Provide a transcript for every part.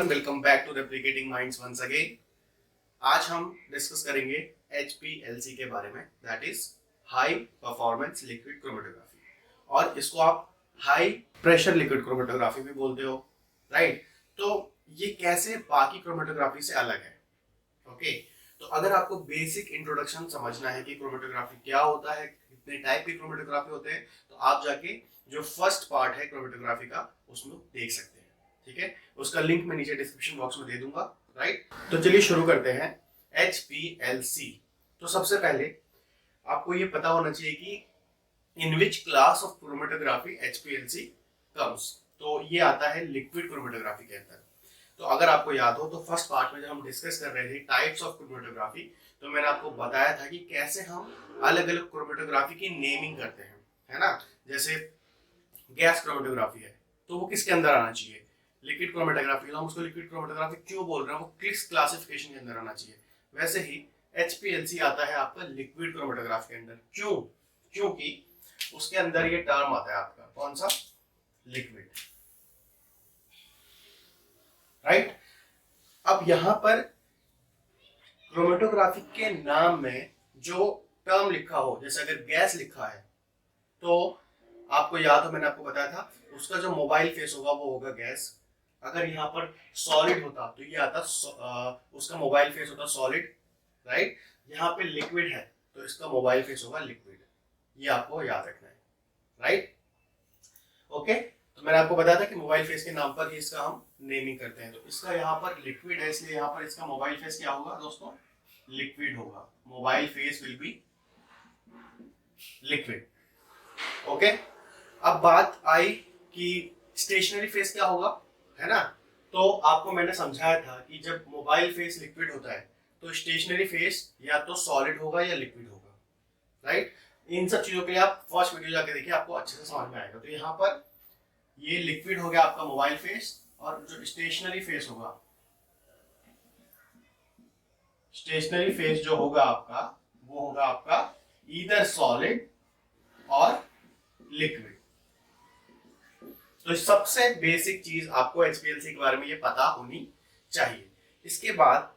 Everyone, welcome back to replicating minds once again. आज हम discuss करेंगे HPLC के बारे में, that is high performance liquid chromatography, और इसको आप हाई प्रेशर लिक्विड क्रोमेटोग्राफी भी बोलते हो, राइट? तो ये कैसे बाकी क्रोमेटोग्राफी से अलग है? ओके, तो अगर आपको बेसिक इंट्रोडक्शन समझना है कि क्रोमेटोग्राफी क्या होता है, कितने टाइप की क्रोमेटोग्राफी होते हैं, तो आप जाके जो फर्स्ट पार्ट है क्रोमेटोग्राफी का उसमें देख सकते हैं। ठीक है, उसका लिंक मैं नीचे डिस्क्रिप्शन बॉक्स में दे दूंगा, राइट? तो चलिए शुरू करते हैं। HPLC, तो सबसे पहले आपको ये पता होना चाहिए कि in which class of chromatography HPLC comes. तो ये आता है लिक्विड क्रोमेटोग्राफी के अंदर। तो अगर आपको याद हो तो फर्स्ट पार्ट में जब हम डिस्कस कर रहे थे टाइप्स ऑफ क्रोमेटोग्राफी, तो मैंने आपको बताया था कि कैसे हम अलग अलग क्रोमेटोग्राफी की नेमिंग करते हैं, है ना? जैसे गैस क्रोमेटोग्राफी है तो वो किसके अंदर आना चाहिए? लिक्विड क्रोमेटोग्राफी, हम उसको लिक्विड क्रोमेटोग्राफी क्यों बोल रहे हैं? वो किस क्लासिफिकेशन के अंदर आना चाहिए? वैसे ही HPLC आता है आपका लिक्विड क्रोमेटोग्राफी के अंदर। क्यों? क्योंकि उसके अंदर ये टर्म आता है आपका, कौन सा? Liquid, right? अब यहां पर क्रोमेटोग्राफी के नाम में जो टर्म लिखा हो, जैसे अगर गैस लिखा है तो आपको याद हो मैंने आपको बताया था उसका जो मोबाइल फेस होगा वो होगा गैस। अगर यहाँ पर सॉलिड होता तो ये आता उसका मोबाइल फेस होता सॉलिड, राइट? यहाँ पे लिक्विड है तो इसका मोबाइल फेस होगा लिक्विड। ये आपको याद रखना है, राइट? ओके, तो मैंने आपको बताया था कि मोबाइल फेस के नाम पर ही इसका हम नेमिंग करते हैं। तो इसका यहाँ पर लिक्विड है, इसलिए यहाँ पर इसका मोबाइल फेस क्या होगा दोस्तों? लिक्विड होगा। Mobile face will be liquid. Okay, अब बात आई कि स्टेशनरी फेस क्या होगा, है ना? तो आपको मैंने समझाया था कि जब मोबाइल फेस लिक्विड होता है तो स्टेशनरी फेस या तो सॉलिड होगा या लिक्विड होगा, राइट? इन सब चीजों के लिए आप फर्स्ट वीडियो जाके देखिए, आपको अच्छे से समझ में आएगा। तो यहाँ पर ये लिक्विड हो गया आपका मोबाइल फेस, और जो स्टेशनरी फेस होगा, स्टेशनरी फेस जो होगा आपका वो होगा आपका ईदर सॉलिड और लिक्विड। तो सबसे बेसिक चीज आपको HPLC के बारे में ये पता होनी चाहिए। इसके बाद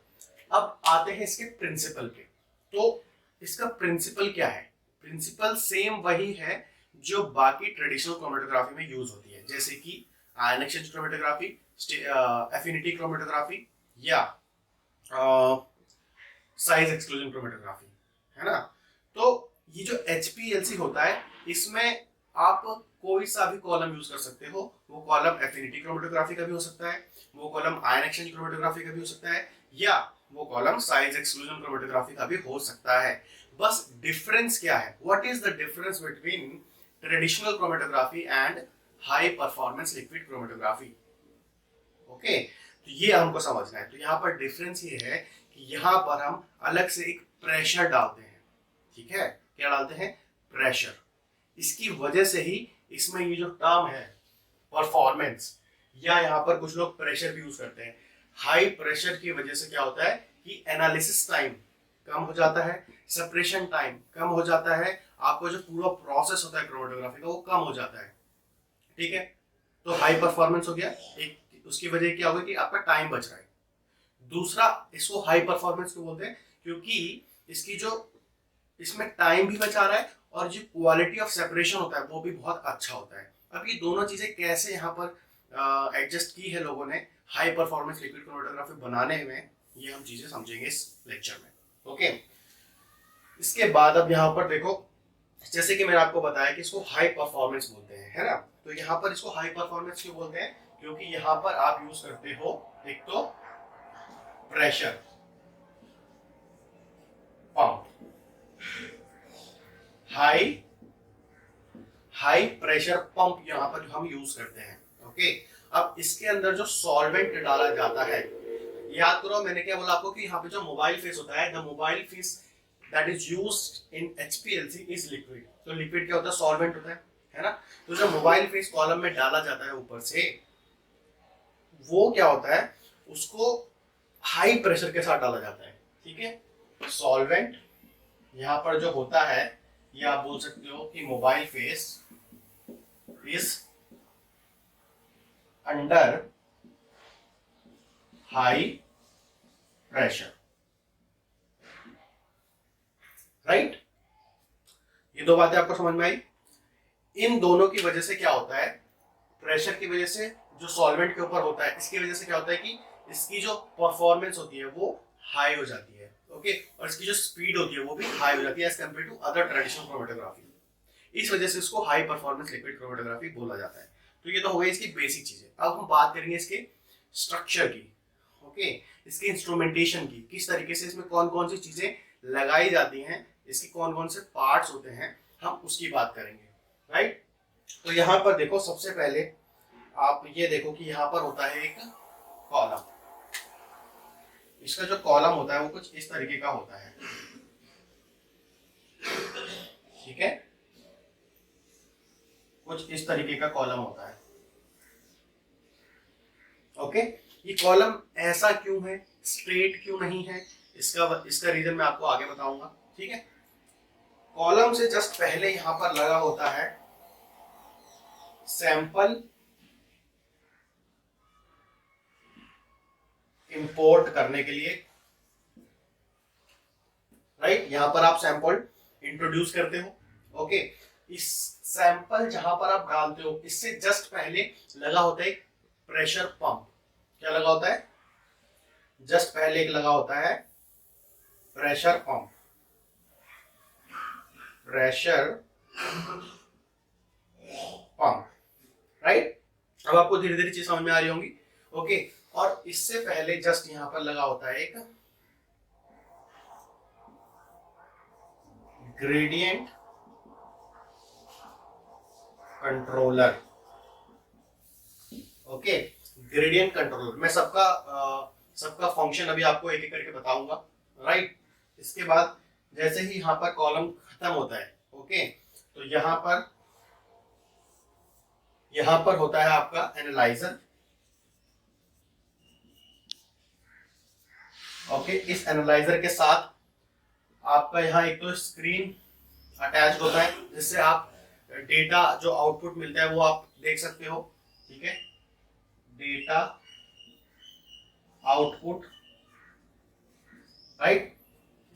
अब आते हैं इसके प्रिंसिपल पे। तो इसका प्रिंसिपल क्या है? प्रिंसिपल सेम वही है जो बाकी ट्रेडिशनल क्रोमेटोग्राफी में यूज होती है, जैसे कि ion exchange chromatography, affinity chromatography, या साइज एक्सक्लूजन क्रोमेटोग्राफी, है ना? तो ये जो HPLC होता है इसमें आप कोई सा भी कॉलम यूज कर सकते हो। वो कॉलम एफिनिटी क्रोमेटोग्राफी का भी हो सकता है, वो कॉलम आयन एक्सचेंज क्रोमेटोग्राफी का भी हो सकता है, या वो कॉलम साइज एक्सक्लूजन क्रोमेटोग्राफी का भी हो सकता है। बस डिफरेंस क्या है? What is the difference between traditional chromatography and high performance liquid chromatography? Okay, तो ये हमको समझना है। तो यहाँ पर डिफरेंस ये है कि यहाँ पर हम अलग से एक प्रेशर डालते हैं, ठीक है? क्या डालते हैं? प्रेशर। इसकी वजह से ही इसमें ये जो टर्म है परफॉर्मेंस, या यहाँ पर कुछ लोग प्रेशर भी यूज करते हैं। हाई प्रेशर की वजह से क्या होता है कि एनालिसिस टाइम कम हो जाता है, सेपरेशन टाइम कम हो जाता है, आपको जो पूरा प्रोसेस होता है क्रोमेटोग्राफी का वो कम हो जाता है, ठीक है? तो हाई परफॉर्मेंस हो गया एक, उसकी वजह क्या होगी कि आपका टाइम बच रहा है। दूसरा, इसको हाई परफॉर्मेंस क्यों बोलते हैं? क्योंकि इसकी जो इसमें टाइम भी बचा रहा है और जो क्वालिटी ऑफ सेपरेशन होता है वो भी बहुत अच्छा होता है। अब ये दोनों चीजें कैसे यहाँ पर एडजस्ट की है लोगों ने हाई परफॉर्मेंस लिक्विड क्रोमेटोग्राफी बनाने में, ये हम चीजें समझेंगे इस लेक्चर में। ओके, इसके बाद अब यहाँ पर देखो, जैसे कि मैंने आपको बताया कि इसको हाई परफॉर्मेंस बोलते हैं, है ना? तो यहाँ पर इसको हाई परफॉर्मेंस क्यों बोलते हैं? क्योंकि यहाँ पर आप यूज करते हो एक तो pressure pump, high pressure pump यहाँ पर हम यूज करते हैं। ओके, अब इसके अंदर जो सॉल्वेंट डाला जाता है, याद करो मैंने क्या बोला आपको कि यहाँ पे जो मोबाइल फेस होता है, the mobile phase that is used in HPLC is liquid. तो लिक्विड क्या होता है? सॉल्वेंट होता है ना? तो जो मोबाइल फेस कॉलम में डाला जाता है ऊपर से, वो क्या होता है? उसको हाई प्रेशर के साथ डाला जाता है, ठीक है? सॉल्वेंट यहाँ पर जो होता है, ये आप बोल सकते हो कि mobile face is under high pressure, right. ये दो बातें आपको समझ में आई। इन दोनों की वजह से क्या होता है, प्रेशर की वजह से जो सॉल्वेंट के ऊपर होता है, इसकी वजह से क्या होता है कि इसकी जो परफॉर्मेंस होती है वो हाई हो जाती है, ओके, और इसकी जो स्पीड होती है वो भी हाई हो जाती है as compared to other traditional chromatography. इस वजह से इसको हाई परफॉर्मेंस लिक्विड क्रोमेटोग्राफी बोला जाता है। तो ये तो हो गई इसकी बेसिक चीजें। अब हम बात करेंगे इसके स्ट्रक्चर की, ओके, इसके इंस्ट्रूमेंटेशन की, किस तरीके से इसमें कौन कौन सी चीजें लगाई जाती हैं, इसके कौन कौन से पार्ट्स होते हैं, हम उसकी बात करेंगे, राइट। तो यहाँ पर देखो, सबसे पहले आप ये देखो कि यहाँ पर होता है एक कॉलम। इसका जो कॉलम होता है वो कुछ इस तरीके का होता है, ठीक है, कुछ इस तरीके का कॉलम होता है, ओके। ये कॉलम ऐसा क्यों है, स्ट्रेट क्यों नहीं है, इसका रीजन मैं आपको आगे बताऊंगा, ठीक है। कॉलम से जस्ट पहले यहां पर लगा होता है सैंपल इंपोर्ट करने के लिए, राइट। यहां पर आप सैंपल इंट्रोड्यूस करते हो, ओके। इस सैंपल जहां पर आप डालते हो, इससे जस्ट पहले लगा होता है प्रेशर पंप। क्या लगा होता है, जस्ट पहले एक लगा होता है pressure pump, pressure pump, right. अब आपको धीरे धीरे चीज समझ में आ रही होंगी, ओके। और इससे पहले जस्ट यहां पर लगा होता है एक gradient controller, okay. Gradient controller, मैं सबका फंक्शन अभी आपको एक एक करके बताऊंगा, राइट। इसके बाद जैसे ही यहां पर कॉलम खत्म होता है, ओके, तो यहां पर होता है आपका एनालाइजर, ओके। इस एनालाइजर के साथ आपका यहाँ एक तो स्क्रीन अटैच होता है, जिससे आप डेटा जो आउटपुट मिलता है वो आप देख सकते हो, ठीक है, डेटा आउटपुट, राइट।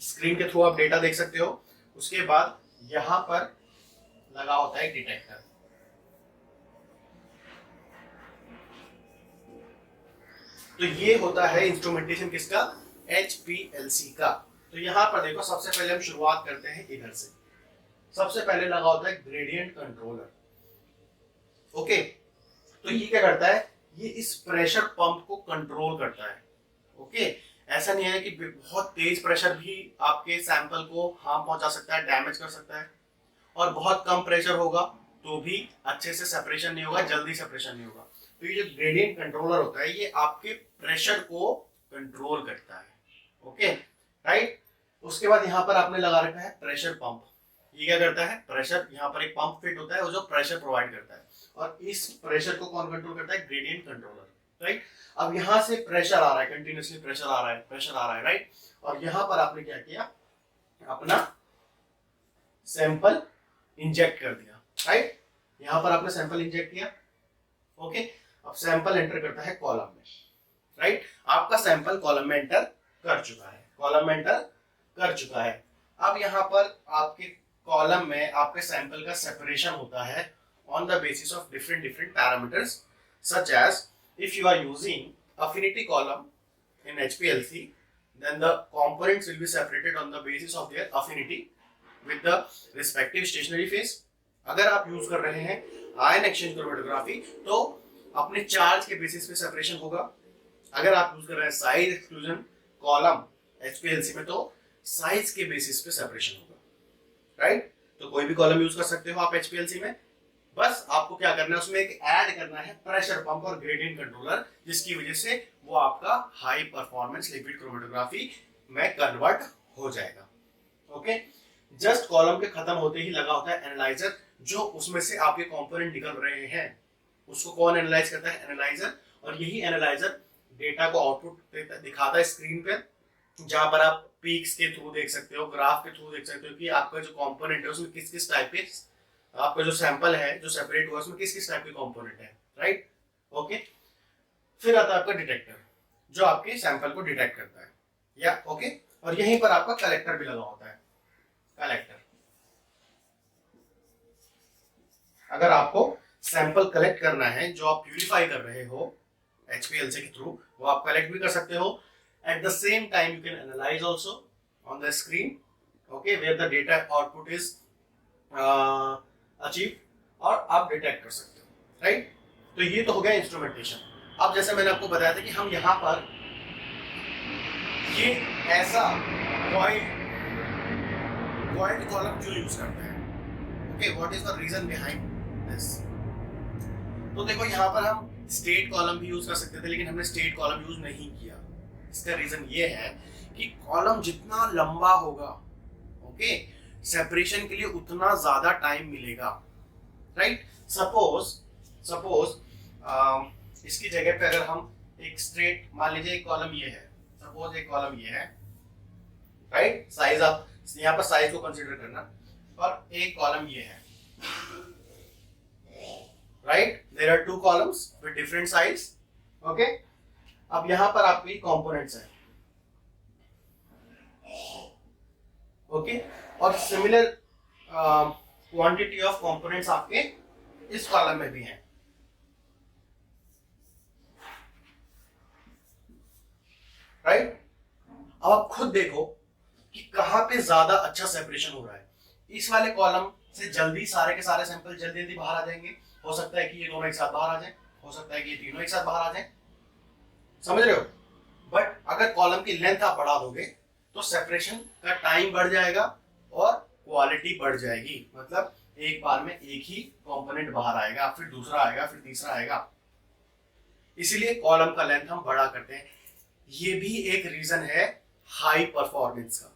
स्क्रीन के थ्रू आप डेटा देख सकते हो। उसके बाद यहां पर लगा होता है डिटेक्टर, तो ये होता है इंस्ट्रूमेंटेशन किसका, HPLC का। तो यहां पर देखो, सबसे पहले हम शुरुआत करते हैं इधर से। सबसे पहले लगा होता है ग्रेडियंट कंट्रोलर, ओके। तो ये क्या करता है, ये इस प्रेशर पंप को कंट्रोल करता है, ओके। ऐसा नहीं है कि बहुत तेज प्रेशर भी आपके सैंपल को हार्म पहुंचा सकता है, डैमेज कर सकता है, और बहुत कम प्रेशर होगा तो भी अच्छे से सेपरेशन नहीं होगा, जल्दी सेपरेशन नहीं होगा। तो ये जो ग्रेडियंट कंट्रोलर होता है, ये आपके प्रेशर को कंट्रोल करता है, ओके, राइट। उसके बाद यहाँ पर आपने लगा रखा है प्रेशर पंप। ये क्या करता है, प्रेशर, यहाँ पर एक पंप फिट होता है वो जो प्रेशर प्रोवाइड करता है, और इस प्रेशर को कौन कंट्रोल करता है, ग्रेडियंट कंट्रोलर, राइट। अब यहाँ से प्रेशर आ रहा है, कंटिन्यूसली प्रेशर आ रहा है, राइट। और यहाँ पर आपने क्या किया, अपना सैंपल इंजेक्ट कर दिया, राइट। यहाँ पर आपने सैंपल इंजेक्ट किया, ओके। अब सैंपल एंटर करता है कॉलम में, राइट। आपका सैंपल कॉलम में एंटर कर चुका है, अब यहाँ पर आपके कॉलम में आपके सैंपल का सेपरेशन होता है on the basis of different parameters, such as if you are using affinity column in HPLC, then the components will be separated on the basis of their affinity with the respective stationary phase. अगर आप use कर रहे हैं ion exchange chromatography तो अपने charge के basis पे separation होगा। अगर आप यूज कर रहे हैं साइज एक्सक्लूजन कॉलम HPLC में तो साइज के बेसिस पे सेपरेशन होगा, राइट। तो कोई भी कॉलम यूज कर सकते हो आप HPLC में, बस आपको क्या करना है, उसमें एक ऐड करना है प्रेशर पंप और ग्रेडियंट कंट्रोलर, जिसकी वजह से वो आपका हाई परफॉर्मेंस लिक्विड क्रोमेटोग्राफी में कन्वर्ट हो जाएगा, ओके। जस्ट कॉलम के खत्म होते ही लगा होता है एनालाइजर, जो उसमें से आपके कंपोनेंट निकल रहे हैं उसको कौन एनालाइज करता है, एनालाइजर। और यही एनालाइजर डेटा को आउटपुट दिखाता है स्क्रीन पे, जहां पर आप पीक्स के थ्रू देख सकते हो, ग्राफ के थ्रू देख सकते हो कि आपका जो कंपोनेंट है उसमें किस किस टाइप के, आपका जो सैंपल है जो सेपरेट हुआ उसमें किस किस टाइप के कंपोनेंट है, राइट, ओके। फिर आता है आपका डिटेक्टर। जो आपके सैंपल को डिटेक्ट करता है, या ओके। और यहीं पर आपका कलेक्टर भी लगा होता है, कलेक्टर। अगर आपको सैंपल कलेक्ट करना है जो आप प्यूरिफाई कर रहे हो HPLC के थ्रू, वो आप कलेक्ट भी कर सकते हो। At the same time you can analyse also on the screen, okay, where the data output is achieve, और आप डिटेक्ट कर सकते हो, राइट। तो ये तो हो गया इंस्ट्रूमेंटेशन। अब जैसे मैंने आपको बताया था कि हम यहाँ पर ये ऐसा वॉइड कॉलम क्यों यूज करते हैं, okay, what is the reason behind this. तो देखो यहाँ पर हम स्टेट कॉलम भी यूज कर सकते थे, लेकिन हमने स्टेट कॉलम यूज नहीं किया। इसका रीजन ये है कि कॉलम जितना लंबा होगा, ओके, सेपरेशन के लिए उतना ज्यादा टाइम मिलेगा, राइट। सपोज इसकी जगह पे अगर हम एक स्ट्रेट, मान लीजिए एक कॉलम ये है, सपोज एक कॉलम ये है, राइट, साइज आप यहाँ पर साइज को कंसीडर करना, और एक कॉलम ये है, right. There are two columns with different size, okay. अब यहां पर आपकी कंपोनेंट्स हैं, ओके, और सिमिलर क्वांटिटी ऑफ कंपोनेंट्स आपके इस कॉलम में भी हैं, राइट। अब आप खुद देखो कि कहां पे ज्यादा अच्छा सेपरेशन हो रहा है। इस वाले कॉलम से जल्दी सारे के सारे सैंपल जल्दी जल्दी बाहर आ जाएंगे, हो सकता है कि ये दोनों एक साथ बाहर आ जाए, हो सकता है कि ये तीनों एक साथ बाहर आ जाए, समझ रहे हो। बट अगर कॉलम की लेंथ आप बढ़ा दोगे तो सेपरेशन का टाइम बढ़ जाएगा और क्वालिटी बढ़ जाएगी, मतलब एक बार में एक ही कंपोनेंट बाहर आएगा, फिर दूसरा आएगा, फिर तीसरा आएगा। इसीलिए कॉलम का लेंथ हम बड़ा करते हैं। ये भी एक रीजन है हाई परफॉर्मेंस का,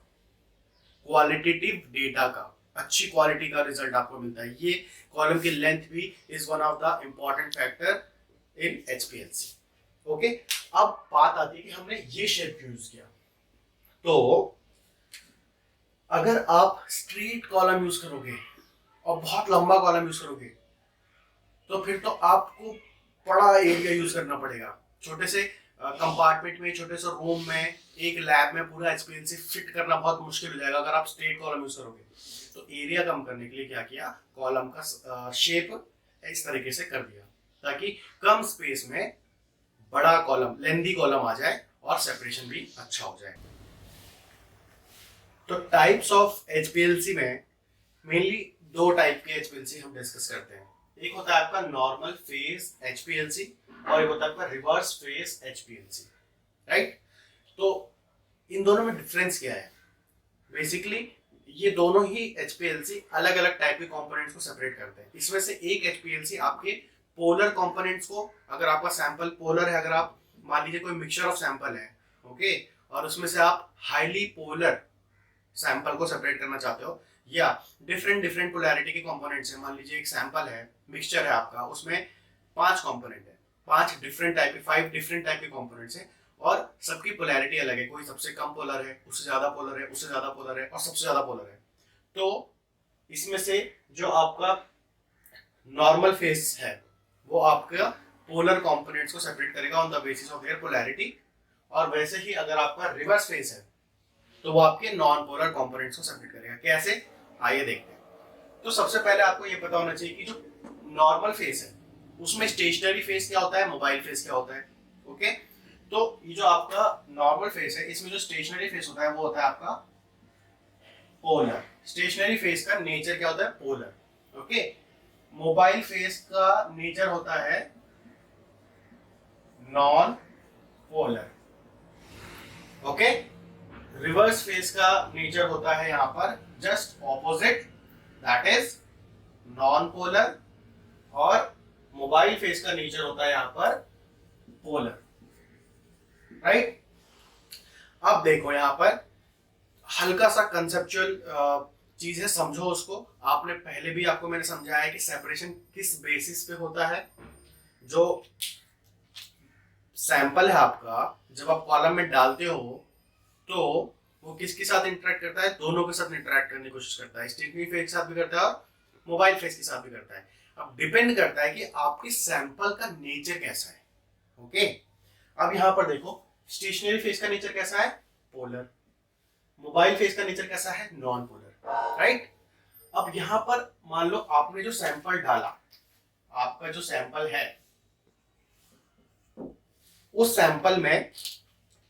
क्वालिटेटिव डेटा का, अच्छी क्वालिटी का रिजल्ट आपको मिलता है। ये कॉलम की लेंथ भी is one of the important factor in HPLC, okay. अब बात आती है कि हमने ये शेप यूज किया, तो अगर आप स्ट्रेट कॉलम यूज करोगे और बहुत लंबा कॉलम यूज करोगे तो फिर तो आपको बड़ा एरिया यूज करना पड़ेगा। छोटे से कंपार्टमेंट में, छोटे से रूम में, एक लैब में पूरा HPLC फिट करना बहुत मुश्किल हो जाएगा अगर आप स्ट्रेट कॉलम यूज करोगे। तो एरिया कम करने के लिए क्या किया, कॉलम का शेप इस तरीके से कर दिया ताकि कम स्पेस में बड़ा कॉलम, लेंदी कॉलम आ जाए और सेपरेशन भी अच्छा हो जाए। तो टाइप्स ऑफ HPLC में मेनली दो टाइप के HPLC हम डिस्कस करते हैं। एक होता है आपका नॉर्मल फेज HPLC और एक होता है आपका रिवर्स फेज HPLC, राइट। तो इन दोनों में डिफरेंस क्या है? बेसिकली ये दोनों ही HPLC अलग अलग टाइप के कंपोनेंट्स को सेपरेट करते हैं। इसमें से एक HPLC आपके पोलर कंपोनेंट्स को, अगर आपका सैंपल पोलर है, अगर आप मान लीजिए कोई मिक्सचर ऑफ सैंपल है, ओके, और उसमें से आप हाईली पोलर सैंपल को सेपरेट करना चाहते हो, या डिफरेंट पोलैरिटी के कंपोनेंट्स हैं, मान लीजिए एक सैंपल है, मिक्सचर है आपका, उसमें 5 कंपोनेंट है, 5 डिफरेंट टाइप के, 5 डिफरेंट टाइप के कंपोनेंट्स हैं और सबकी पोलैरिटी अलग है, कोई सबसे कम पोलर है, उससे ज्यादा पोलर है, उससे ज्यादा पोलर है और सबसे ज्यादा पोलर है। तो इसमें से जो आपका नॉर्मल फेस है वो आपका पोलर कंपोनेंट्स को सेपरेट करेगा on the basis of there polarity, और वैसे ही अगर आपका रिवर्स फेस है तो वो आपके नॉन पोलर कंपोनेंट्स को सेपरेट करेगा। कैसे, आइए देखते हैं। तो सबसे पहले आपको ये पता होना चाहिए कि जो नॉर्मल फेस है उसमें स्टेशनरी फेस क्या होता है, मोबाइल फेस क्या होता है, ओके। तो ये जो आपका नॉर्मल फेस है, इसमें जो स्टेशनरी फेस होता है वो होता है आपका पोलर। स्टेशनरी फेस का नेचर क्या होता है, पोलर, ओके। मोबाइल फेस का नेचर होता है non polar, okay. Reverse face का नेचर होता है यहां पर just opposite, that is non polar, और मोबाइल फेस का नेचर होता है यहां पर पोलर, राइट। अब देखो यहां पर हल्का सा कंसेप्चुअल चीज है, समझो उसको। आपने पहले भी आपको मैंने समझाया कि सेपरेशन किस बेसिस पे होता है। जो सैंपल है आपका, जब आप कॉलम में डालते हो तो वो किसके साथ इंटरेक्ट करता है, दोनों के साथ इंटरेक्ट करने की कोशिश करता है, स्टेशनरी फेस के साथ भी करता है और मोबाइल फेस के साथ भी करता है। अब डिपेंड करता है कि आपके सैंपल का नेचर कैसा है, ओके। अब यहां पर देखो, स्टेशनरी फेज का नेचर कैसा है? पोलर। मोबाइल फेज का नेचर कैसा है? Non polar, right. अब यहां पर मान लो आपने जो सैंपल डाला, आपका जो सैंपल है उस सैंपल में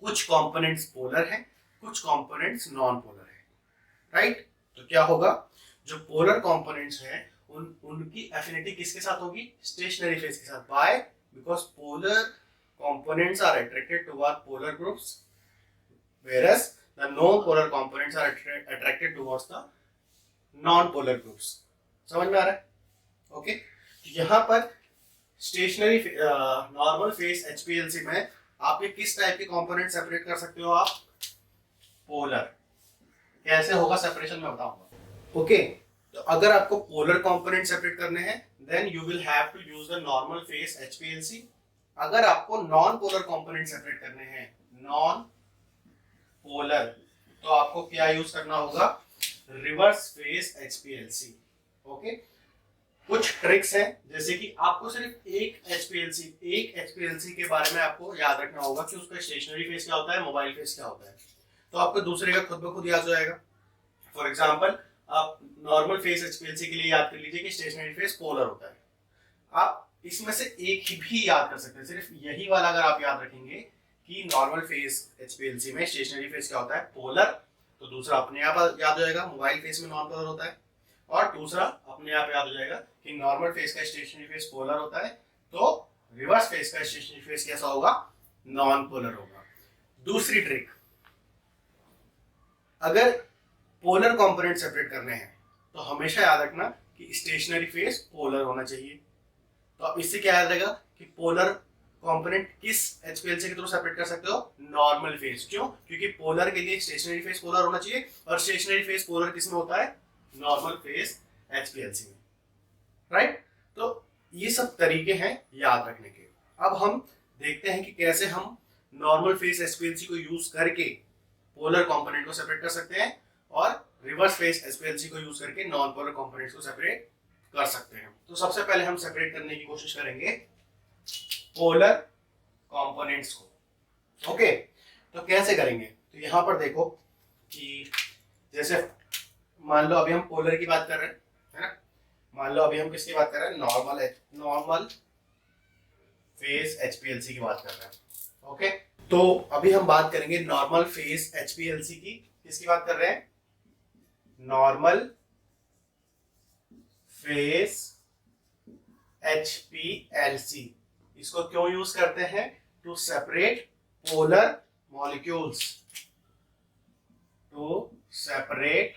कुछ कंपोनेंट्स पोलर हैं, कुछ कंपोनेंट्स नॉन पोलर हैं, राइट। तो क्या होगा, जो पोलर कंपोनेंट्स हैं उनकी एफिनिटी किसके साथ होगी? स्टेशनरी फेज के साथ। By because polar components are attracted toward polar groups whereas the non-polar components are attracted towards the non-polar groups। समझ में आ रहा है? ओके। यहाँ पर स्टेशनरी नॉर्मल फेस HPLC में आप ये किस टाइप के कंपोनेंट सेपरेट कर सकते हो? आप पोलर। कैसे होगा सेपरेशन में बताऊंगा। ओके, तो अगर आपको पोलर कंपोनेंट सेपरेट करने हैं then you will have to use the normal phase HPLC। अगर आपको नॉन पोलर कंपोनेंट सेपरेट करने हैं, नॉन पोलर, तो आपको क्या यूज करना होगा? Reverse face HPLC। ओके, कुछ ट्रिक्स हैं, जैसे कि आपको सिर्फ एक HPLC के बारे में आपको याद रखना होगा कि उसका स्टेशनरी फेस क्या होता है, मोबाइल फेस क्या होता है, तो आपको दूसरे का खुद ब खुद याद हो जाएगा। फॉर एग्जाम्पल, आप नॉर्मल फेस HPLC के लिए याद कर लीजिए कि स्टेशनरी फेस पोलर होता है। आप इसमें से एक ही भी याद कर सकते हैं, सिर्फ यही वाला अगर आप याद रखेंगे कि नॉर्मल फेस HPLC में स्टेशनरी फेस क्या होता है, पोलर, तो दूसरा अपने आप याद हो जाएगा, मोबाइल फेस में नॉन पोलर होता है। और दूसरा अपने आप याद हो जाएगा कि नॉर्मल फेस का स्टेशनरी फेस पोलर होता है, तो रिवर्स फेस का स्टेशनरी फेस कैसा होगा? नॉन पोलर होगा। दूसरी ट्रिक, अगर पोलर कंपोनेंट सेपरेट करने हैं तो हमेशा याद रखना कि स्टेशनरी फेस पोलर होना चाहिए। तो आप इससे क्या याद रहेगा कि पोलर कंपोनेंट किस HPLC के थ्रू सेपरेट कर सकते हो? Normal face. क्यों? क्योंकि पोलर के लिए स्टेशनरी फेस पोलर होना चाहिए, और स्टेशनरी फेस पोलर किसमें होता है? नॉर्मल फेस HPLC में, राइट। तो ये सब तरीके हैं याद रखने के। अब हम देखते हैं कि कैसे हम नॉर्मल फेस HPLC को यूज करके पोलर कंपोनेंट को सेपरेट कर सकते हैं और रिवर्स फेस HPLC को यूज करके नॉन पोलर कंपोनेंट्स को सेपरेट कर सकते हैं। तो सबसे पहले हम सेपरेट करने की कोशिश करेंगे पोलर कंपोनेंट्स को। ओके, तो कैसे करेंगे? तो यहां पर देखो कि जैसे मान लो अभी हम पोलर की बात कर रहे हैं, है ना। मान लो अभी हम किसकी बात कर रहे हैं? नॉर्मल फेस HPLC की बात कर रहे हैं। ओके, तो अभी हम बात करेंगे नॉर्मल फेस HPLC की। किसकी बात कर रहे हैं? Normal phase HPLC। इसको क्यों यूज करते हैं? To separate polar molecules, to separate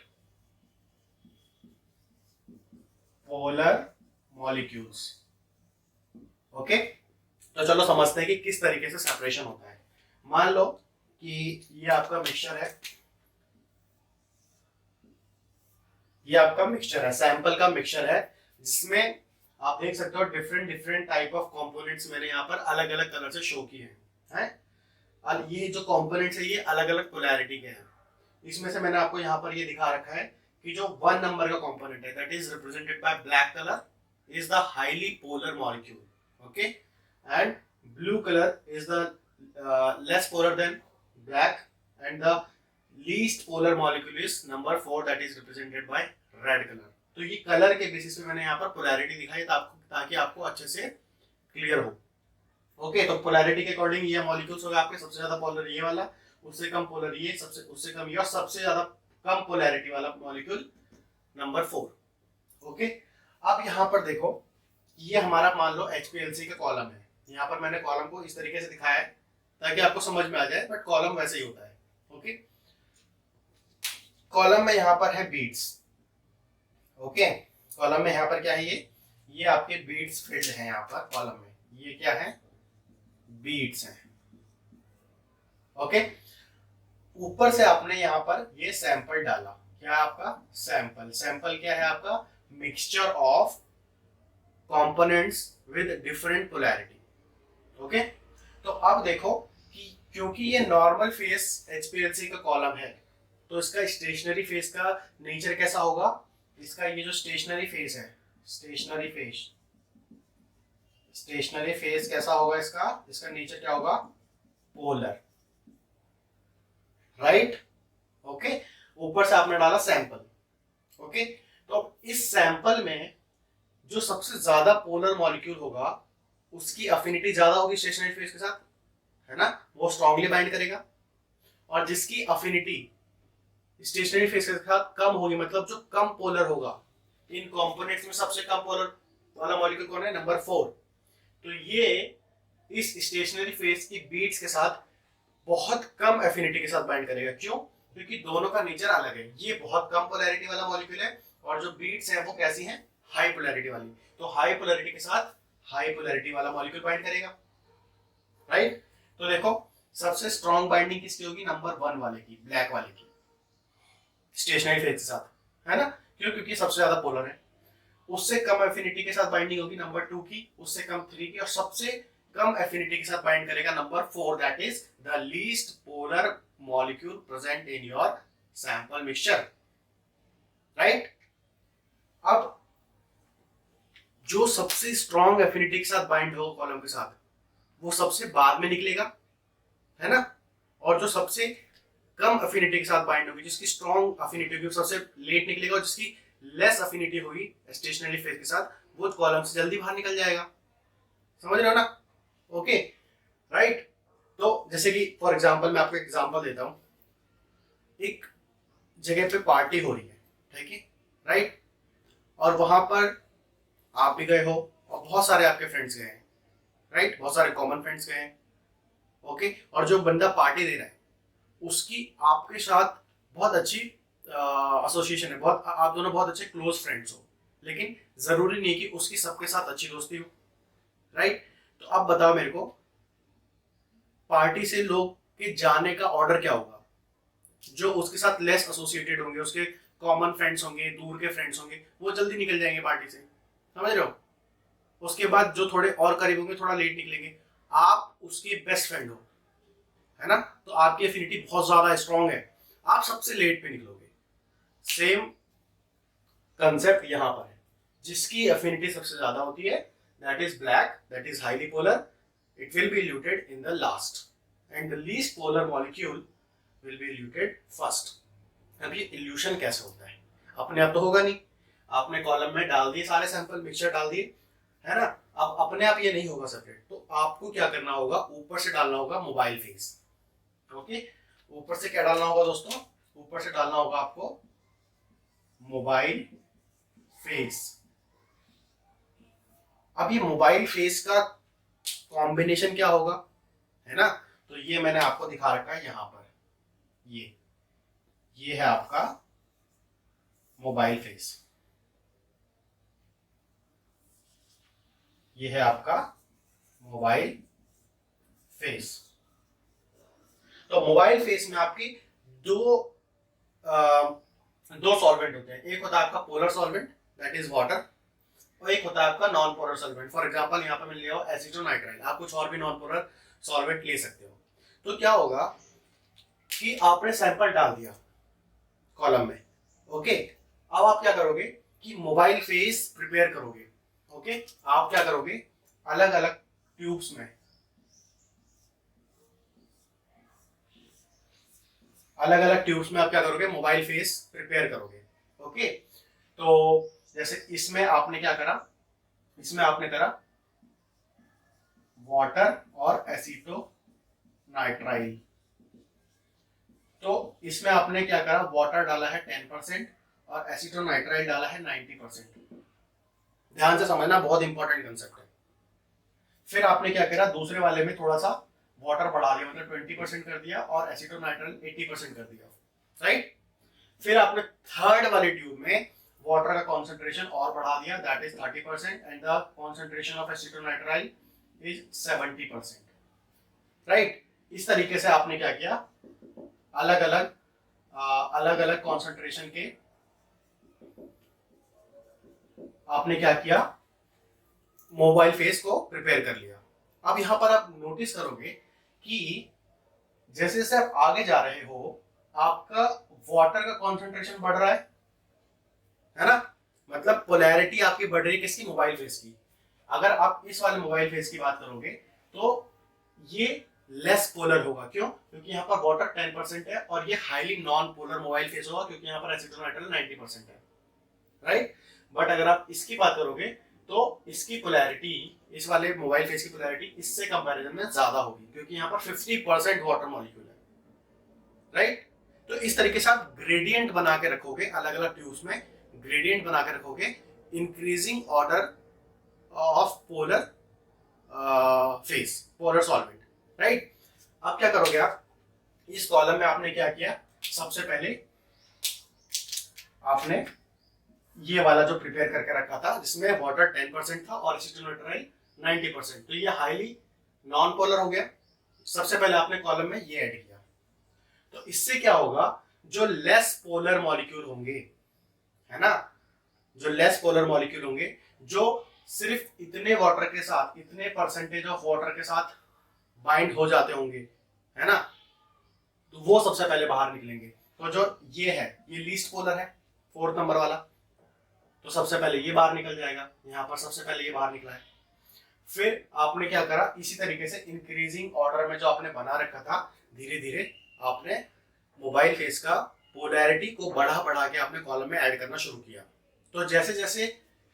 polar molecules. Okay, तो चलो समझते हैं कि किस तरीके से सेपरेशन होता है। मान लो कि ये आपका मिक्सचर है, ये आपका मिक्सचर है, सैंपल का मिक्सचर है, जिसमें आप देख सकते हो डिफरेंट टाइप ऑफ कंपोनेंट्स मैंने यहाँ पर अलग अलग कलर से शो किए हैं। और ये जो कंपोनेंट्स है ये अलग अलग पोलैरिटी के हैं। इसमें से मैंने आपको यहाँ पर ये दिखा रखा है कि जो 1 नंबर का कंपोनेंट है that is represented by black colour is the highly polar molecule, okay, and blue colour is the less polar than black, and the least polar molecule is number 4 that is represented by red colour. तो ये colour के basis पे मैंने यहाँ पर polarity दिखाई ताकि आपको अच्छे से क्लियर हो। ओके, तो पोलैरिटी के अकॉर्डिंग ये मॉलिक्यूल्स होगा आपके, सबसे ज्यादा पोलर ये वाला, उससे कम पोलर ये, सबसे उससे कम ये, और सबसे ज्यादा कम पोलैरिटी वाला मॉलिक्यूल नंबर 4। ओके, अब यहाँ पर देखो ये हमारा मान लो HPLC का कॉलम है। यहाँ पर मैंने कॉलम को इस तरीके से दिखाया है ताकि आपको समझ में आ जाए, बट कॉलम वैसे ही होता है। ओके, कॉलम में यहाँ पर है बीड्स। ओके, कॉलम में यहाँ पर क्या है? ये आपके बीड्स फिल्ड हैं यहाँ पर कॉलम में, ये क्या है? बीड्स हैं। ओके, ऊपर से आपने यहाँ पर ये सैंपल डाला, क्या आपका सैंपल? सैंपल क्या है आपका? Mixture of components with different polarity. Okay, तो अब देखो कि क्योंकि ये नॉर्मल फेस HPLC का कॉलम है तो इसका स्टेशनरी फेस का नेचर कैसा होगा? इसका ये जो स्टेशनरी फेस है, स्टेशनरी फेस कैसा होगा? इसका नेचर क्या होगा? पोलर। राइट। ओके, ऊपर से आपने डाला सैंपल। ओके, तो इस सैंपल में जो सबसे ज्यादा पोलर मॉलिक्यूल होगा उसकी अफिनिटी ज्यादा होगी स्टेशनरी फेज के साथ, है ना, वो स्ट्रांगली बाइंड करेगा। और जिसकी अफिनिटी स्टेशनरी फेज के साथ कम होगी, मतलब जो कम पोलर होगा, इन कंपोनेंट्स में सबसे कम पोलर वाला मॉलिक्यूल कौन है, नंबर 4। तो ये इस स्टेशनरी फेज की बीट्स के साथ बहुत कम एफिनिटी के साथ बाइंड करेगा। क्यों? क्योंकि दोनों का नेचर अलग है। ये बहुत कम पोलैरिटी वाला मॉलिक्यूल है और जो बीट्स हैं वो कैसी हैं, हाई पोलैरिटी वाली। तो हाई पोलैरिटी के साथ हाई पोलैरिटी वाला मॉलिक्यूल बाइंड करेगा, राइट। तो देखो सबसे स्ट्रॉन्ग बाइंडिंग किसकी होगी, नंबर 1 वाले की, ब्लैक वाले की, स्टेशनरी फेज के साथ, है ना। क्यों? क्योंकि सबसे ज्यादा पोलर है। उससे कम एफिनिटी के साथ बाइंडिंग होगी नंबर 2 की, उससे कम 3 की, और सबसे कम एफिनिटी के साथ बाइंड करेगा number 4, that is the least polar molecule present in your sample mixture, right. अब जो सबसे स्ट्रॉन्ग एफिनिटी के साथ बाइंड हो कॉलम के साथ वो सबसे बाद में निकलेगा, है ना। और जो सबसे कम अफिनिटी के साथ बाइंड होगी, जिसकी स्ट्रॉन्ग अफिनिटी होगी, सबसे लेट निकलेगा, और जिसकी लेस अफिनिटी होगी स्टेशनरी फेज के साथ वो कॉलम से जल्दी बाहर निकल जाएगा। समझ रहे हो ना? Okay, right. तो जैसे कि फॉर एग्जांपल मैं आपको एग्जांपल देता हूं, एक जगह पे पार्टी हो रही है, ठीक है, राइट, और वहां पर आप भी गए हो और बहुत सारे आपके फ्रेंड्स गए हैं, राइट, बहुत सारे कॉमन फ्रेंड्स गए हैं। ओके, और जो बंदा पार्टी दे रहा है उसकी आपके साथ बहुत अच्छी एसोसिएशन है, बहुत, आप दोनों बहुत अच्छे क्लोज फ्रेंड्स हो, लेकिन जरूरी नहीं कि उसकी सबके साथ अच्छी दोस्ती हो, राइट। तो अब बताओ मेरे को, पार्टी से लोग के जाने का ऑर्डर क्या होगा? जो उसके साथ लेस एसोसिएटेड होंगे, उसके कॉमन फ्रेंड्स होंगे, दूर के फ्रेंड्स होंगे, वो जल्दी निकल जाएंगे पार्टी से, समझ रहे हो। उसके बाद जो थोड़े और करीब होंगे थोड़ा लेट निकलेंगे। आप उसके बेस्ट फ्रेंड हो, है ना, तो आपकी एफिनिटी बहुत ज्यादा स्ट्रांग है, आप सबसे लेट पे निकलोगे। सेम कंसेप्ट यहां पर है, जिसकी एफिनिटी सबसे ज्यादा होती है that is black, that is highly polar, it will be eluted in the last and the least polar molecule will be eluted first. अब ये इल्यूशन कैसे होता है? अपने आप तो होगा नहीं, आपने कॉलम में डाल दिए सारे सैंपल, मिक्सचर डाल दिए, है ना। अब अपने आप ये नहीं होगा सेपरेट, तो आपको क्या करना होगा, ऊपर से डालना होगा मोबाइल फेज। ओके, ऊपर से क्या डालना होगा दोस्तों, ऊपर से डालना होगा आपको मोबाइल फेस। अब ये मोबाइल फेस का कॉम्बिनेशन क्या होगा, है ना, तो ये मैंने आपको दिखा रखा है यहां पर, ये है आपका मोबाइल फेस, ये है आपका मोबाइल फेस। तो मोबाइल फेस में आपकी दो सॉल्वेंट होते हैं, एक होता है आपका polar solvent that is water, और एक होता है आपका non polar solvent. For example यहाँ पे मैं ले आओ एसीटोनाइट्राइल, आप कुछ और भी नॉन पोलर सॉल्वेंट ले सकते हो। तो क्या होगा कि आपने सैंपल डाल दिया कॉलम में, ओके, अब आप क्या करोगे कि मोबाइल फेस प्रिपेयर करोगे। ओके, आप क्या करोगे, अलग अलग ट्यूब्स में, अलग अलग ट्यूब्स में आप क्या करोगे, मोबाइल फेस प्रिपेयर करोगे। ओके, तो जैसे इसमें आपने क्या करा, इसमें आपने करा वाटर और एसीटोनाइट्राइल। तो इसमें आपने क्या करा, वाटर डाला है 10% और एसीटोनाइट्राइल डाला है 90%। ध्यान से समझना, बहुत इंपॉर्टेंट कंसेप्ट है। फिर आपने क्या करा, दूसरे वाले में थोड़ा सा वाटर बढ़ा दिया, मतलब 20% कर दिया, और एसीटोनाइट्राइल 80% कर दिया, राइट। फिर आपने थर्ड वाले ट्यूब में वाटर का कॉन्सेंट्रेशन और बढ़ा दिया, that is 30%, and the concentration of acetonitrile is 70%, right. इस तरीके से आपने क्या किया, अलग अलग कॉन्सेंट्रेशन के आपने क्या किया, मोबाइल फेस को प्रिपेयर कर लिया। अब यहां पर आप नोटिस करोगे कि जैसे जैसे आप आगे जा रहे हो आपका वाटर का कॉन्सेंट्रेशन बढ़ रहा है ना, मतलब पोलैरिटी आपकी बढ़ रही है, किसकी, मोबाइल फेस की। अगर आप इस वाले मोबाइल फेस की बात करोगे तो ये लेस पोलर होगा। क्यों? क्योंकि यहाँ पर वाटर 10% है और ये highly non polar mobile face होगा, क्योंकि यहाँ पर एसिटोन नाइट्राइल 90% है, राइट। बट अगर आप इसकी बात करोगे तो इसकी पोलैरिटी, इस वाले मोबाइल फेस की पोलैरिटी इससे कंपैरिजन में ज्यादा होगी, क्योंकि यहाँ पर 50% वाटर मॉलिक्यूल है, राइट। तो इस तरीके से आप ग्रेडियंट बना के रखोगे, अलग अलग ट्यूब्स में ग्रेडियंट बना के रखोगे, increasing order of polar face, polar solvent, right. अब क्या करोगे आप, इस कॉलम में आपने क्या किया, सबसे पहले आपने ये वाला जो प्रिपेयर करके रखा था जिसमें वाटर 10% था और एसिटोन नाइट्राइल 90%, तो ये हाईली नॉन पोलर हो गया। सबसे पहले आपने कॉलम में ये ऐड किया, तो इससे क्या होगा, जो लेस पोलर मॉलिक्यूल होंगे, है ना, जो लेस पोलर मॉलिक्यूल होंगे, जो सिर्फ इतने वाटर के साथ, इतने परसेंटेज ऑफ वाटर के साथ बाइंड हो जाते होंगे, है ना, तो वो सबसे पहले बाहर निकलेंगे। तो जो ये है, ये लीस्ट पोलर है, 4th नंबर वाला, तो सबसे पहले ये बाहर निकल जाएगा, यहां पर सबसे पहले ये बाहर निकला है। फिर आपने क्या करा, इसी तरीके से इंक्रीजिंग ऑर्डर में जो आपने बना रखा था, धीरे धीरे आपने मोबाइल फेस का पोलैरिटी को बढ़ा बढ़ा के आपने कॉलम में ऐड करना शुरू किया। तो जैसे जैसे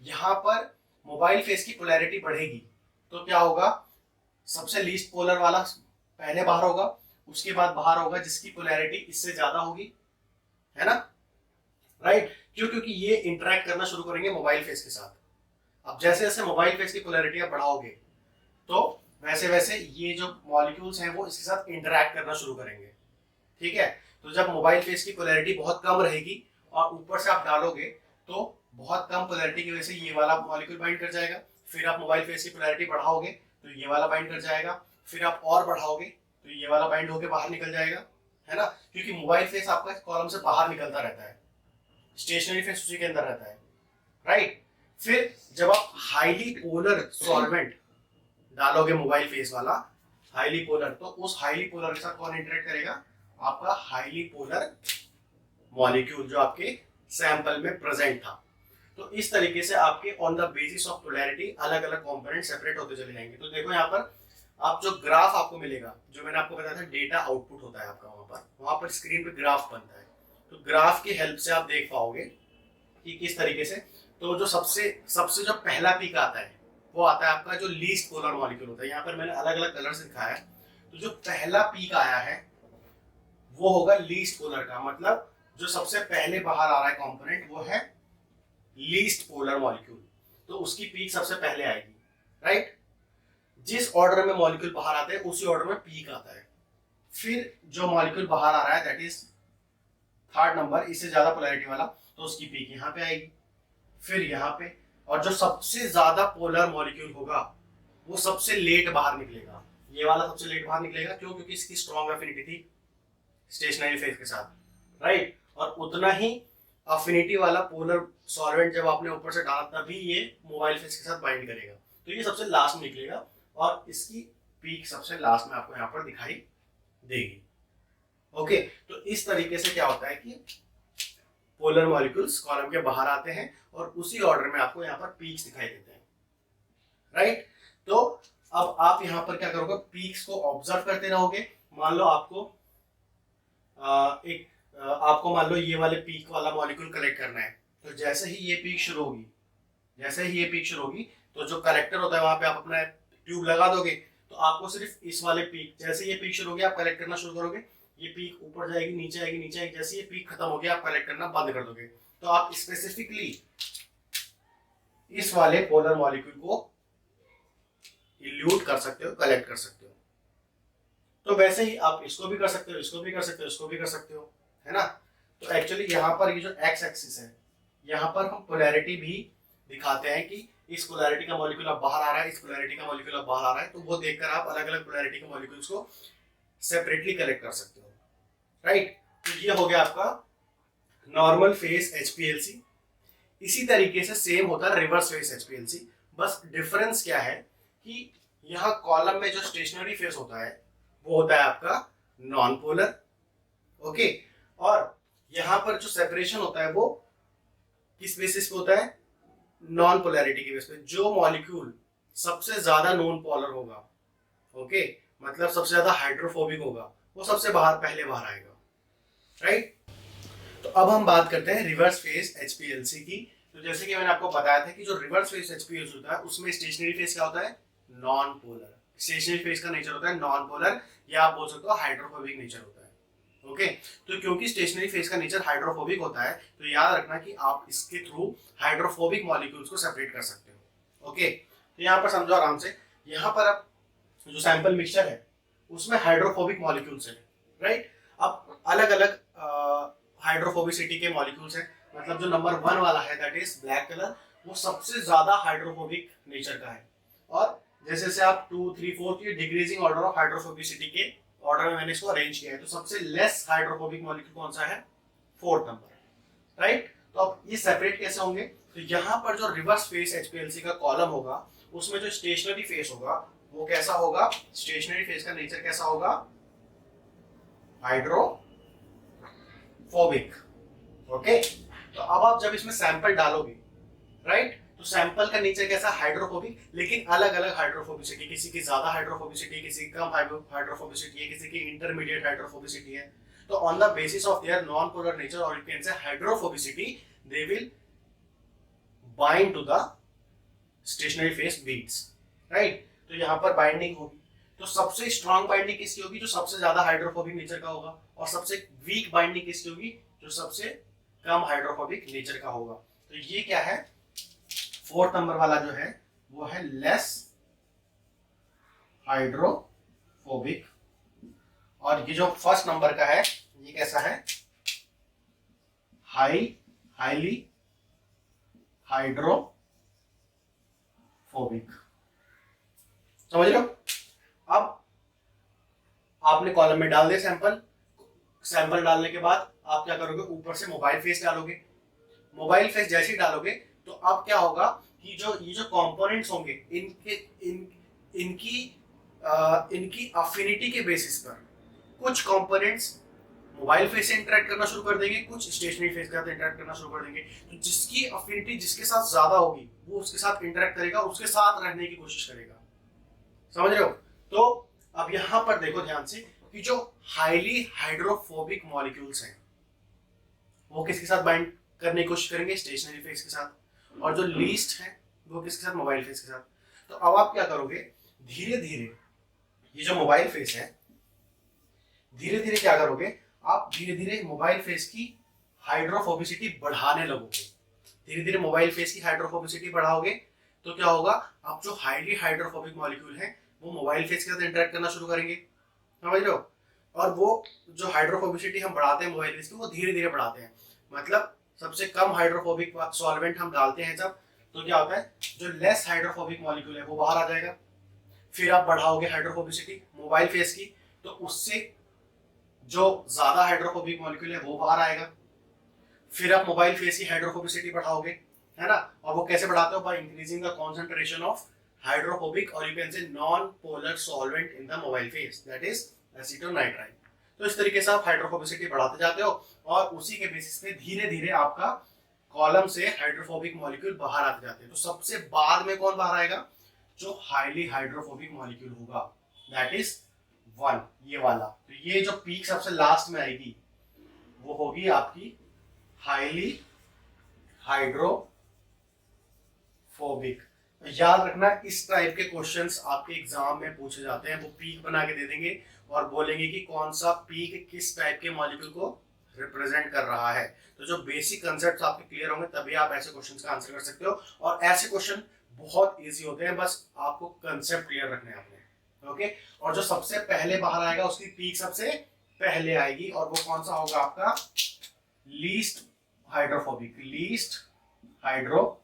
यहां पर मोबाइल फेस की पोलैरिटी बढ़ेगी तो क्या होगा, सबसे लीस्ट पोलर वाला पहले बाहर होगा, उसके बाद बाहर होगा जिसकी पोलैरिटी इससे ज्यादा होगी, है ना, राइट। क्यों? क्योंकि ये इंटरेक्ट करना शुरू करेंगे मोबाइल फेस के साथ। अब जैसे जैसे मोबाइल फेस की पोलैरिटी आप बढ़ाओगे तो वैसे वैसे ये जो मॉलिक्यूल्स हैं वो इसके साथ इंटरेक्ट करना शुरू करेंगे, ठीक है। तो जब मोबाइल फेस की पोलैरिटी बहुत कम रहेगी और ऊपर से आप डालोगे तो बहुत कम पोलैरिटी की वजह से ये वाला मॉलिक्यूल बाइंड कर जाएगा, फिर आप मोबाइल फेस की पोलैरिटी बढ़ाओगे तो ये वाला बाइंड कर जाएगा, फिर आप और बढ़ाओगे तो ये वाला बाइंड होकर बाहर निकल जाएगा, है ना, क्योंकि मोबाइल फेस आपका कॉलम से बाहर निकलता रहता है, स्टेशनरी फेस उसी के अंदर रहता है, राइट। फिर जब आप हाईली पोलर सॉल्वेंट डालोगे मोबाइल फेस वाला, हाईली पोलर, तो उस हाईली पोलर के साथ कौन इंटरेक्ट करेगा, आपका हाईली पोलर मॉलिक्यूल जो आपके सैंपल में प्रेजेंट था। तो इस तरीके से आपके on the basis of polarity अलग अलग कंपोनेंट सेपरेट होते चले जाएंगे। तो देखो यहाँ पर आप जो ग्राफ आपको मिलेगा, जो मैंने आपको बताया था डेटा आउटपुट होता है आपका, वहां पर स्क्रीन पे ग्राफ बनता है, तो ग्राफ की हेल्प से आप देख पाओगे कि किस तरीके से, तो जो सबसे जो पहला पीक आता है वो आता है आपका जो लीस्ट पोलर मॉलिक्यूल होता है। यहाँ पर मैंने अलग अलग कलर से दिखाया है, तो जो पहला पीक आया है वो होगा लीस्ट पोलर का, मतलब जो सबसे पहले बाहर आ रहा है कंपोनेंट वो है लीस्ट पोलर मॉलिक्यूल, तो उसकी पीक सबसे पहले आएगी, राइट। जिस ऑर्डर में मॉलिक्यूल बाहर आते हैं उसी ऑर्डर में पीक आता है। फिर जो मॉलिक्यूल बाहर आ रहा है दैट इज 3rd नंबर, इससे ज्यादा पोलैरिटी वाला, तो उसकी पीक यहाँ पे आएगी, फिर यहाँ पे, और जो सबसे ज्यादा पोलर मॉलिक्यूल होगा वो सबसे लेट बाहर निकलेगा, ये वाला सबसे लेट बाहर निकलेगा। क्यों? क्योंकि इसकी स्ट्रॉन्ग अफिनिटी थी स्टेशनरी फेस के साथ, राइट। और उतना ही अफिनिटी वाला पोलर सॉल्वेंट जब आपने ऊपर से डाला तभी ये मोबाइल फेस के साथ बाइंड करेगा, तो ये सबसे लास्ट में निकलेगा और इसकी पीक सबसे लास्ट में आपको यहाँ पर दिखाई देगी। ओके, तो इस तरीके से क्या होता है कि पोलर मॉलिक्यूल्स कॉलम के बाहर आते हैं और उसी ऑर्डर में आपको यहाँ पर पीक्स दिखाई देते हैं, राइट। तो अब आप यहाँ पर क्या करोगे, पीक्स को ऑब्जर्व करते रहोगे। मान लो आपको मान लो ये वाले पीक वाला मॉलिक्यूल कलेक्ट करना है, तो जैसे ही ये पीक शुरू होगी तो जो कलेक्टर होता है वहां पे आप अपना ट्यूब लगा दोगे, तो आपको सिर्फ इस वाले पीक, जैसे ये पीक शुरू होगी आप कलेक्ट करना शुरू करोगे, ये पीक ऊपर जाएगी, नीचे आएगी, जैसे ये पीक खत्म हो गया आप कलेक्ट करना बंद कर दोगे। तो आप स्पेसिफिकली इस वाले पोलर मॉलिक्यूल को इल्यूट कर सकते हो, कलेक्ट कर सकते हो। तो वैसे ही आप इसको भी कर सकते हो, इसको भी कर सकते हो, इसको भी कर सकते हो, है ना। तो एक्चुअली यहाँ पर ये जो एक्स एक्सिस है, यहाँ पर हम पोलैरिटी भी दिखाते हैं कि इस पोलैरिटी का मॉलिक्यूल अब बाहर आ रहा है, इस पोलैरिटी का मॉलिक्यूल अब बाहर आ रहा है, तो वो देखकर आप अलग अलग पोलैरिटी के मॉलिक्यूल्स को सेपरेटली कलेक्ट कर सकते हो, राइट। तो ये हो गया आपका नॉर्मल फेस HPLC। इसी तरीके से सेम होता है रिवर्स फेस HPLC, बस डिफरेंस क्या है कि यहाँ कॉलम में जो स्टेशनरी फेस होता है वो होता है आपका नॉन पोलर, ओके, और यहाँ पर जो सेपरेशन होता है वो किस बेसिस पे होता है, नॉन पोलैरिटी की बेसिस पे। जो मॉलिक्यूल सबसे ज्यादा नॉन पोलर होगा, ओके, मतलब सबसे ज्यादा हाइड्रोफोबिक होगा, वो सबसे पहले बाहर आएगा, राइट। तो अब हम बात करते हैं रिवर्स फेस एचपीएलसी की। तो जैसे कि मैंने आपको बताया था कि जो रिवर्स फेस एचपीएलसी होता है उसमें स्टेशनरी फेस क्या होता है, नॉन पोलर। स्टेशनरी फेस का नेचर होता है नॉन पोलर, या आप बोल सकते हो हाइड्रोफोबिक नेचर होता है। ओके, तो क्योंकि स्टेशनरी फेस का नेचर हाइड्रोफोबिक होता है तो याद रखना कि आप इसके थ्रू हाइड्रोफोबिक मॉलिक्यूल्स को सेपरेट कर सकते हो। ओके, तो यहाँ पर समझो आराम से, यहाँ पर अब जो सैंपल मिक्सचर है उसमें हाइड्रोफोबिक मॉलिक्यूल्स है, राइट। अब अलग अलग हाइड्रोफोबिसिटी के मॉलिक्यूल्स हैं, मतलब जो नंबर 1 वाला है दैट इज ब्लैक कलर, वो सबसे ज्यादा हाइड्रोफोबिक नेचर का है। और जैसे जैसे आप 2 3 4 की डिक्रीजिंग ऑर्डर ऑफ हाइड्रोफोबिसिटी के ऑर्डर में मैंने इसको अरेंज किया है, तो सबसे लेस हाइड्रोफोबिक मॉलिक्यूल कौन सा है, 4th नंबर, राइट। तो अब ये सेपरेट कैसे होंगे, तो यहाँ पर जो रिवर्स फेस एचपीएलसी का कॉलम होगा उसमें जो स्टेशनरी फेस होगा वो कैसा होगा, स्टेशनरी फेस का नेचर कैसा होगा, हाइड्रोफोबिक। ओके, तो अब आप जब इसमें सैंपल डालोगे, राइट, तो सैंपल का नेचर कैसा, हाइड्रोफोबिक, लेकिन अलग अलग हाइड्रोफोबिसिटी, किसी की ज्यादा हाइड्रोफोबिसिटी, किसी की कम हाइड्रोफोबिसिटी है, किसी की इंटरमीडिएट हाइड्रोफोबिसिटी है। तो on the basis of their non polar nature और you can say hydrophobicity, they will bind to the stationary phase beads, right. तो यहाँ पर बाइंडिंग होगी, तो सबसे स्ट्रॉन्ग बाइंडिंग किसकी होगी, जो सबसे ज्यादा हाइड्रोफोबिक नेचर का होगा, और सबसे वीक बाइंडिंग किसकी होगी, जो सबसे कम हाइड्रोफोबिक नेचर का होगा। तो ये क्या है, 4th नंबर वाला जो है वो है लेस हाइड्रोफोबिक, और ये जो 1st नंबर का है ये कैसा है, हाईली हाइड्रोफोबिक। समझ लो। अब आपने कॉलम में डाल दिया सैंपल, सैंपल डालने के बाद आप क्या करोगे, ऊपर से मोबाइल फेस डालोगे। मोबाइल फेस जैसे ही डालोगे तो अब क्या होगा कि जो ये जो कंपोनेंट्स होंगे इनकी अफिनिटी के बेसिस पर कुछ कंपोनेंट्स मोबाइल फेस से इंटरेक्ट करना शुरू कर देंगे, कुछ स्टेशनरी फेस के साथ इंटरेक्ट करना शुरू कर देंगे। तो जिसकी अफिनिटी जिसके साथ ज्यादा होगी वो उसके साथ इंटरेक्ट करेगा, उसके साथ रहने की कोशिश करेगा। समझ रहे हो। तो अब यहां पर देखो ध्यान से कि जो हाईली हाइड्रोफोबिक मॉलिक्यूल्स हैं वो किसके साथ बाइंड करने की कोशिश करेंगे, स्टेशनरी फेस के साथ, और जो लीस्ट है वो किसके साथ, मोबाइल फेस के साथ। तो अब आप क्या करोगे, धीरे धीरे ये जो मोबाइल फेस है, धीरे धीरे क्या करोगे आप, धीरे धीरे मोबाइल फेस की हाइड्रोफोबिसिटी बढ़ाने लगोगे। धीरे धीरे मोबाइल फेस की हाइड्रोफोबिसिटी बढ़ाओगे तो क्या होगा, आप जो हाईली हाइड्रोफोबिक मॉलिक्यूल है वो मोबाइल फेस के साथ इंटरेक्ट करना शुरू करेंगे, समझ रहे हो। और वो जो हाइड्रोफोबिसिटी हम बढ़ाते हैं मोबाइल फेस की, वो धीरे धीरे बढ़ाते हैं। मतलब सबसे कम हाइड्रोफोबिक सॉल्वेंट हम डालते हैं जब, तो क्या होता है, जो लेस हाइड्रोफोबिक मॉलिक्यूल है वो बाहर आ जाएगा। फिर आप बढ़ाओगे हाइड्रोफोबिसिटी मोबाइल फेस की, तो उससे जो ज्यादा हाइड्रोफोबिक मॉलिक्यूल है वो बाहर आएगा। फिर आप मोबाइल फेस की हाइड्रोफोबिसिटी बढ़ाओगे, है ना, और वो कैसे बढ़ाते हो, by increasing the concentration of hydrophobic और you can say non polar solvent in the mobile phase, that is acetonitrile. तो इस तरीके से आप हाइड्रोफोबिसिटी बढ़ाते जाते हो और उसी के बेसिस पे धीरे धीरे आपका कॉलम से हाइड्रोफोबिक मॉलिक्यूल बाहर आते जाते हैं। तो सबसे बाद में कौन बाहर आएगा, जो हाईली हाइड्रोफोबिक मॉलिक्यूल होगा, दैट इज 1, ये वाला। तो ये जो पीक सबसे लास्ट में आएगी वो होगी आपकी हाईली हाइड्रोफोबिक। याद रखना, इस टाइप के क्वेश्चंस आपके एग्जाम में पूछे जाते हैं। वो पीक बना के दे देंगे और बोलेंगे कि कौन सा पीक किस टाइप के मॉलिक्यूल को रिप्रेजेंट कर रहा है। तो जो बेसिक कंसेप्ट आपके क्लियर होंगे तभी आप ऐसे क्वेश्चंस का आंसर कर सकते हो। और ऐसे क्वेश्चन बहुत इजी होते हैं, बस आपको कंसेप्ट क्लियर रखने हैं अपने, ओके। और जो सबसे पहले बाहर आएगा उसकी पीक सबसे पहले आएगी, और वो कौन सा होगा आपका, least hydrophobic, least hydrophobic.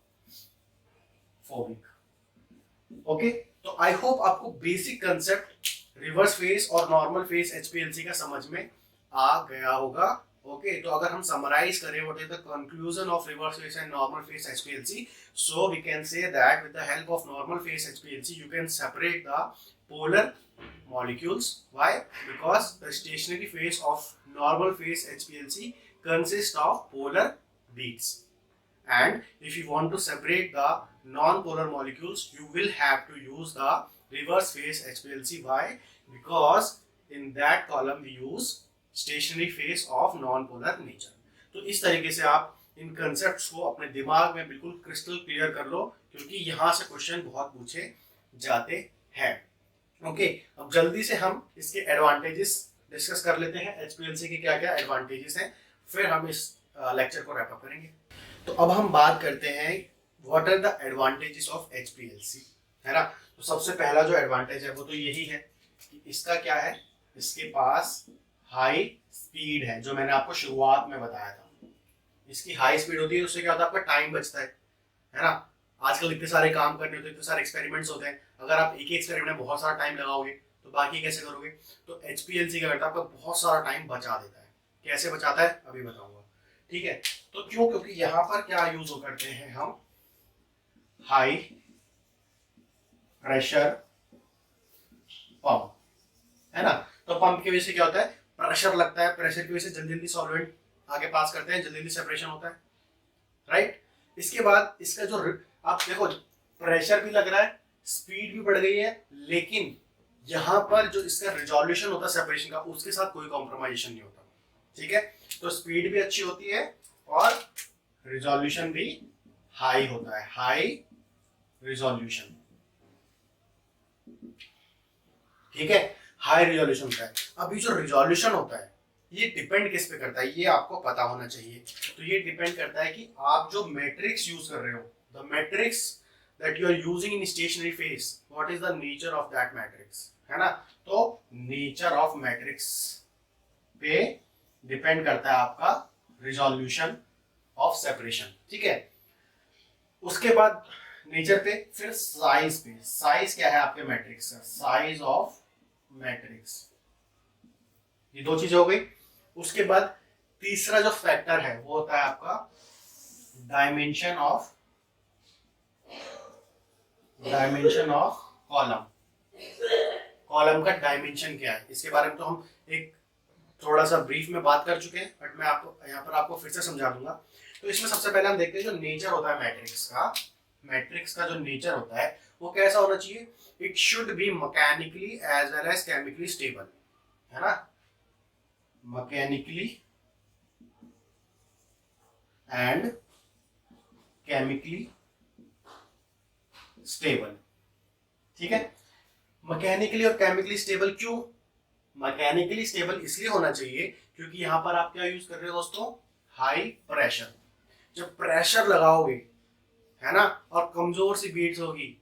Okay, तो आई होप आपको बेसिक कंसेप्ट रिवर्स फेस और नॉर्मल फेस एचपीएलसी का समझ में आ गया होगा। ओके, तो अगर हम समराइज करें what is the conclusion of reverse phase and normal phase HPLC, so we can say that with the help of normal phase HPLC you can separate the polar molecules. Why? Because the stationary phase of normal phase HPLC consists of polar beads. And if you want to separate the non-polar molecules, you will have to use the reverse phase HPLC. Why? Because in that column we use stationary phase of non polar nature. तो इस तरीके से आप इन concepts को अपने दिमाग में बिल्कुल क्रिस्टल क्लियर कर लो, क्योंकि यहाँ से क्वेश्चन बहुत पूछे जाते हैं। ओके, अब जल्दी से हम इसके एडवांटेजेस डिस्कस कर लेते हैं, एचपीएलसी के क्या क्या एडवांटेजेस हैं, फिर हम इस लेक्चर को रैप अप करेंगे। तो अब हम बात करते हैं what are the advantages of HPLC, है ना। तो सबसे पहला जो एडवांटेज है वो तो यही है कि इसका क्या है, इसके पास हाई स्पीड है, जो मैंने आपको शुरुआत में बताया था। इसकी हाई स्पीड होती है, उससे क्या होता है, आपका टाइम बचता है ना। आजकल इतने सारे काम करने होते हैं, इतने सारे एक्सपेरिमेंट्स होते हैं, अगर आप एक ही एक्सपेरिमेंट में बहुत सारा टाइम लगाओगे तो बाकी कैसे करोगे। तो एचपीएलसी क्या करता है, आपका बहुत सारा टाइम बचा देता है। कैसे बचाता है अभी बताऊंगा, ठीक है। तो क्यों, क्योंकि यहाँ पर क्या यूज करते हैं हम, हाई प्रेशर पंप, है ना। तो पंप की वजह से क्या होता है, प्रेशर लगता है, प्रेशर की वजह से जल्दी जल्दी सॉल्वेंट आगे पास करते हैं, जल्दी जल्दी सेपरेशन होता है, राइट। इसके बाद इसका जो आप देखो, प्रेशर भी लग रहा है, स्पीड भी बढ़ गई है, लेकिन यहां पर जो इसका रिजोल्यूशन होता है सेपरेशन का, उसके साथ कोई कॉम्प्रोमाइजेशन नहीं होता, ठीक है। तो स्पीड भी अच्छी होती है और रिजोल्यूशन भी हाई होता है, हाई रिजोल्यूशन, ठीक है, हाई रिजोल्यूशन होता है। अभी जो रिजोल्यूशन होता है ये डिपेंड किस पे करता है, ये आपको पता होना चाहिए। तो ये डिपेंड करता है कि आप जो मैट्रिक्स यूज कर रहे हो, the matrix that you are using in stationary phase, what is the nature of that matrix, है ना। तो नेचर ऑफ मैट्रिक्स पे डिपेंड करता है आपका रिजोल्यूशन ऑफ सेपरेशन, ठीक है। उसके बाद नेचर पे, फिर साइज पे, साइज क्या है आपके मैट्रिक्स का, साइज ऑफ मैट्रिक्स, ये दो चीजें हो गई। उसके बाद तीसरा जो फैक्टर है वो होता है आपका डायमेंशन ऑफ कॉलम। कॉलम का डायमेंशन क्या है, इसके बारे में तो हम एक थोड़ा सा ब्रीफ में बात कर चुके हैं, बट मैं आपको यहाँ पर आपको फिर से समझा दूंगा। तो इसमें सबसे पहले हम देखते हैं जो नेचर होता है मैट्रिक्स का जो नेचर होता है वो कैसा होना चाहिए, it should be mechanically as well as chemically stable, है ना, मैकेनिकली एंड केमिकली स्टेबल, ठीक है। मैकेनिकली और केमिकली स्टेबल क्यों, मैकेनिकली स्टेबल इसलिए होना चाहिए क्योंकि यहां पर आप क्या यूज कर रहे हो दोस्तों, हाई प्रेशर। जब प्रेशर लगाओगे, है ना, और कमजोर सी बीट्स होगी,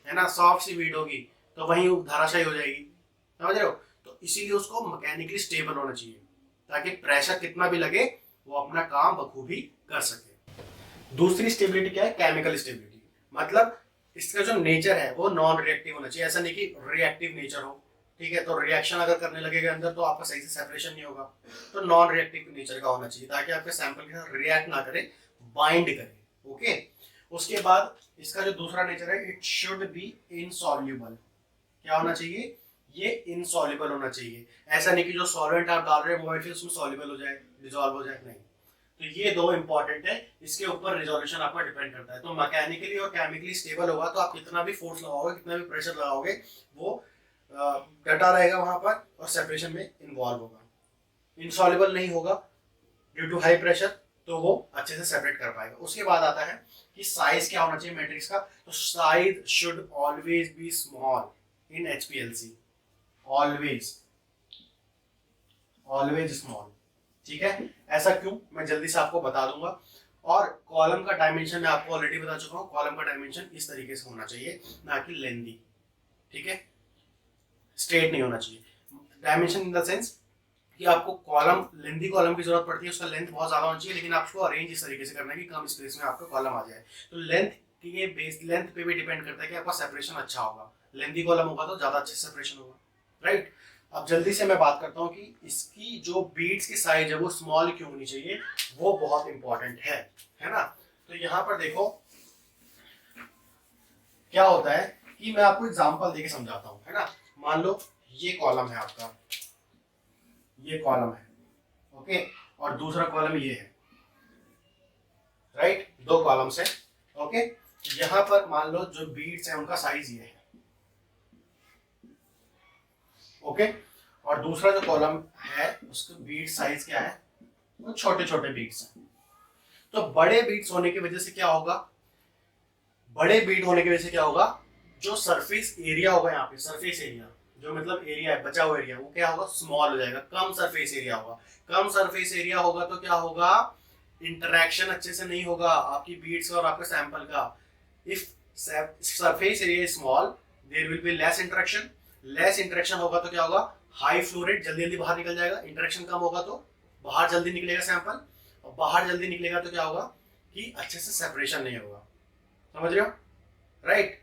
है ना, सॉफ्ट सी बीट होगी, तो वहीं धराशायी हो जाएगी, समझ रहे हो। तो इसीलिए उसको मैकेनिकली स्टेबल होना चाहिए, ताकि प्रेशर कितना भी लगे वो अपना काम बखूबी कर सके। दूसरी स्टेबिलिटी क्या है, केमिकल स्टेबिलिटी, मतलब इसका जो नेचर है वो नॉन रिएक्टिव होना चाहिए, ऐसा नहीं कि रिएक्टिव नेचर हो, ठीक है। तो रिएक्शन अगर करने लगेगा अंदर तो आपका सही से सेपरेशन नहीं होगा। तो नॉन रिएक्टिव नेचर का होना चाहिए, ताकि आपके सैंपल के साथ रिएक्ट ना करे, बाइंड करे, ओके। उसके बाद इसका जो दूसरा नेचर है, इट शुड बी इनसॉल्युबल। क्या होना चाहिए, ये इनसॉल्युबल होना चाहिए। ऐसा नहीं कि जो सॉल्वेंट आप डाल रहे हैं वो उसमें सॉल्युबल हो जाए, डिसॉल्व हो जाए, नहीं। तो ये दो इंपॉर्टेंट है, इसके ऊपर रिजोल्यूशन आपका डिपेंड करता है। तो मैकेनिकली और केमिकली स्टेबल होगा तो आप कितना भी फोर्स लगाओगे, कितना भी प्रेशर लगाओगे, वो डटा रहेगा वहां पर और सेपरेशन में इन्वॉल्व होगा। इनसॉल्युबल नहीं होगा ड्यू टू हाई प्रेशर, तो वो अच्छे से सेपरेट कर पाएगा। उसके बाद आता है कि साइज क्या होना चाहिए मैट्रिक्स का, तो size should always be small in HPLC, always small, ठीक है। ऐसा क्यों, मैं जल्दी से आपको बता दूंगा। और कॉलम का डायमेंशन मैं आपको ऑलरेडी बता चुका हूं, कॉलम का डायमेंशन इस तरीके से होना चाहिए, ना कि लेंदी, ठीक है, स्ट्रेट नहीं होना चाहिए। डायमेंशन इन द सेंस कि आपको कॉलम, लेंदी कॉलम की जरूरत पड़ती है, उसका लेंथ बहुत ज्यादा होना चाहिए, लेकिन आपको अरेंज इस तरीके से करना है कि कम स्पेस में आपका कॉलम आ जाए। तो लेंथ की बेस, लेंथ पे भी डिपेंड करता है कि आपका सेपरेशन अच्छा होगा, लेंदी कॉलम होगा तो ज्यादा अच्छे सेपरेशन होगा, राइट। अब जल्दी से मैं बात करता हूँ कि इसकी जो बीड्स की साइज है वो स्मॉल क्यों होनी चाहिए, वो बहुत इंपॉर्टेंट है ना। तो यहाँ पर देखो क्या होता है कि मैं आपको एग्जांपल देके समझाता हूँ, है ना। मान लो ये कॉलम है आपका, ये कॉलम है, ओके, और दूसरा कॉलम ये है, राइट, दो कॉलम्स है, ओके। यहाँ पर मान लो जो बीड्स है उनका साइज ये है, ओके। और दूसरा जो कॉलम है उसका बीट साइज क्या है, वो छोटे छोटे बीट्स हैं। तो बड़े बीट्स होने की वजह से क्या होगा, बड़े बीट होने की वजह से क्या होगा, जो सरफेस एरिया होगा यहाँ पे, सरफेस एरिया जो मतलब एरिया है, बचा हुआ एरिया, वो क्या होगा, स्मॉल हो जाएगा, कम सरफेस एरिया होगा। कम सरफेस एरिया होगा तो क्या होगा, इंटरेक्शन अच्छे से नहीं होगा आपकी बीट्स का और आपके सैंपल का। If surface area is small there will be less interaction, less interaction होगा तो क्या होगा, हाई फ्लो रेट, जल्दी जल्दी बाहर निकल जाएगा। इंटरेक्शन कम होगा तो बाहर जल्दी निकलेगा सैंपल, और बाहर जल्दी निकलेगा तो क्या होगा कि अच्छे से सेपरेशन नहीं होगा। समझ रहे हो, राइट।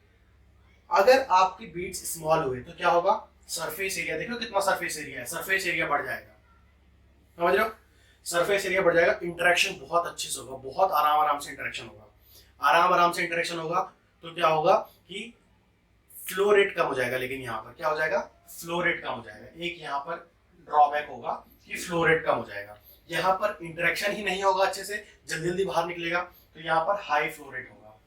अगर आपकी बीट्स स्मॉल हुए तो क्या होगा, सरफेस एरिया देखो कितना सरफेस एरिया है, सरफेस एरिया बढ़ जाएगा। समझ रहे हो, सरफेस एरिया बढ़ जाएगा, इंटरेक्शन बहुत अच्छे से होगा, बहुत आराम आराम से इंटरेक्शन होगा। आराम आराम से इंटरेक्शन होगा तो क्या होगा कि फ्लो रेट कम हो जाएगा। लेकिन यहाँ पर क्या हो जाएगा, फ्लो रेट कम हो जाएगा। एक यहाँ पर ड्रॉबैक होगा कि फ्लो रेट कम हो जाएगा। यहाँ पर इंटरेक्शन ही नहीं होगा अच्छे से, जल्दी जल्दी बाहर निकलेगा, तो यहाँ पर हाई फ्लो रेट होगा।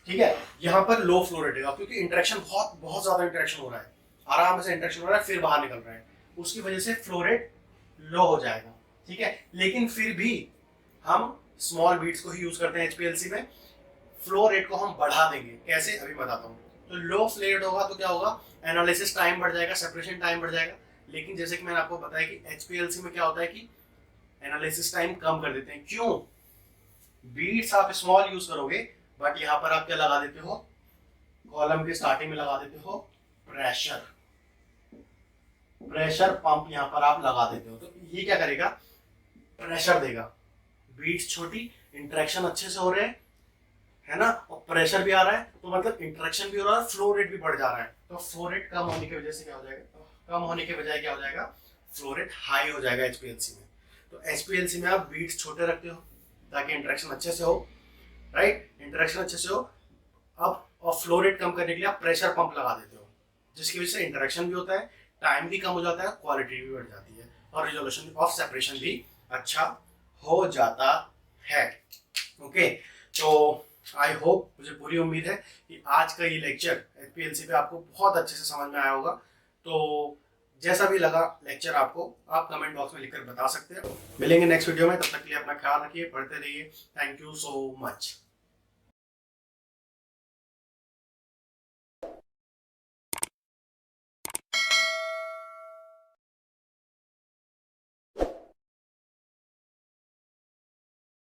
ठीक है, यहाँ पर लो फ्लो रेट होगा क्योंकि इंटरेक्शन बहुत बहुत ज्यादा इंटरेक्शन हो रहा है, आराम से इंटरेक्शन हो रहा है, फिर बाहर निकल रहा है, उसकी वजह से फ्लो रेट लो हो जाएगा। ठीक है, लेकिन फिर भी हम स्मॉल बीट्स को ही यूज करते हैं एचपीएलसी में। फ्लो रेट को हम बढ़ा देंगे, कैसे अभी बताता हूँ। तो लो फ्लो रेट होगा तो क्या होगा, एनालिसिस टाइम बढ़ जाएगा, सेपरेशन टाइम बढ़ जाएगा। लेकिन जैसे कि मैंने आपको बताया कि एचपीएलसी में क्या होता है कि एनालिसिस टाइम कम कर देते हैं। क्यों, बीट्स आप स्मॉल यूज करोगे, बट यहाँ पर आप क्या लगा देते हो, कॉलम के स्टार्टिंग में लगा देते हो प्रेशर, प्रेशर पंप यहाँ पर आप लगा देते हो। तो ये क्या करेगा, प्रेशर देगा, बीट्स छोटी, इंटरेक्शन अच्छे से हो रहे हैं, है ना, और प्रेशर भी आ रहा है, तो मतलब इंटरेक्शन भी हो रहा है, फ्लो रेट भी बढ़ जा रहा है। तो फ्लो रेट कम होने की वजह से क्या हो जाएगा, कम होने के बजाय क्या हो जाएगा, फ्लो रेट हाई हो जाएगा एचपीएलसी में। तो एचपीएलसी में आप बीट्स छोटे रखते हो ताकि इंटरेक्शन अच्छे से हो, राइट, इंटरेक्शन अच्छे से हो। अब और फ्लो रेट कम करने के लिए आप प्रेशर पंप लगा देते हो, जिसकी वजह से इंटरेक्शन भी होता है, टाइम भी कम हो जाता है, क्वालिटी भी बढ़ जाती है, और रिजोल्यूशन ऑफ सेपरेशन भी अच्छा हो जाता है। ओके, तो आई होप, मुझे पूरी उम्मीद है कि आज का ये लेक्चर एचपीएलसी पे आपको बहुत अच्छे से समझ में आया होगा। तो जैसा भी लगा लेक्चर आपको, आप कमेंट बॉक्स में लिखकर बता सकते हैं। मिलेंगे नेक्स्ट वीडियो में, तब तक के लिए अपना ख्याल रखिए, पढ़ते रहिए। Thank you so much.